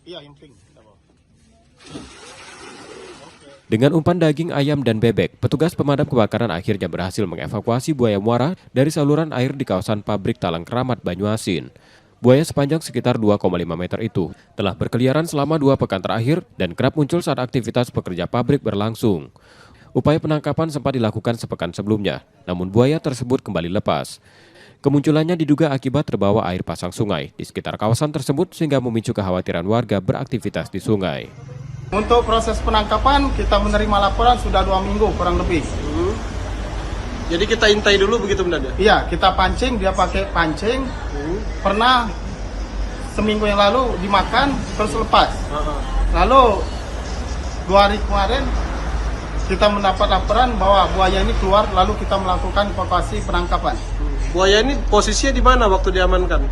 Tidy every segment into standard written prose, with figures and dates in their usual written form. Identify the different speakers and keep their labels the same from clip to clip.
Speaker 1: Iya, imping.
Speaker 2: Dengan umpan daging ayam dan bebek, petugas pemadam kebakaran akhirnya berhasil mengevakuasi buaya muara dari saluran air di kawasan pabrik Talang Keramat, Banyuasin. Buaya sepanjang sekitar 2,5 meter itu telah berkeliaran selama 2 pekan terakhir dan kerap muncul saat aktivitas pekerja pabrik berlangsung. Upaya penangkapan sempat dilakukan sepekan sebelumnya, namun buaya tersebut kembali lepas. Kemunculannya diduga akibat terbawa air pasang sungai di sekitar kawasan tersebut sehingga memicu kekhawatiran warga beraktivitas di sungai.
Speaker 1: Untuk proses penangkapan, kita menerima laporan sudah 2 minggu kurang lebih.
Speaker 3: Jadi kita intai dulu begitu benar ya?
Speaker 1: Iya, kita pancing, dia pakai pancing. Pernah seminggu yang lalu dimakan, terus lepas. Lalu 2 hari kemarin, kita mendapat laporan bahwa buaya ini keluar, lalu kita melakukan evakuasi penangkapan.
Speaker 3: Buaya ini posisinya di mana waktu diamankan?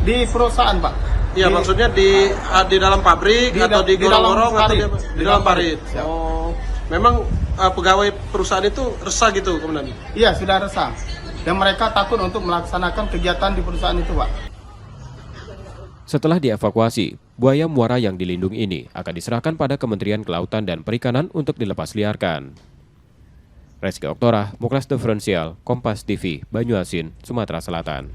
Speaker 1: Di perusahaan, Pak.
Speaker 3: Iya, maksudnya di dalam pabrik atau di gorong-gorong atau di dalam parit. Oh, memang pegawai perusahaan itu resah gitu, Komandan?
Speaker 1: Iya, sudah resah. Dan mereka takut untuk melaksanakan kegiatan di perusahaan itu, Pak.
Speaker 2: Setelah dievakuasi, buaya muara yang dilindungi ini akan diserahkan pada Kementerian Kelautan dan Perikanan untuk dilepas liarkan. Reski Oktora, Muklas Diferensial, Kompas TV, Banyuasin, Sumatera Selatan.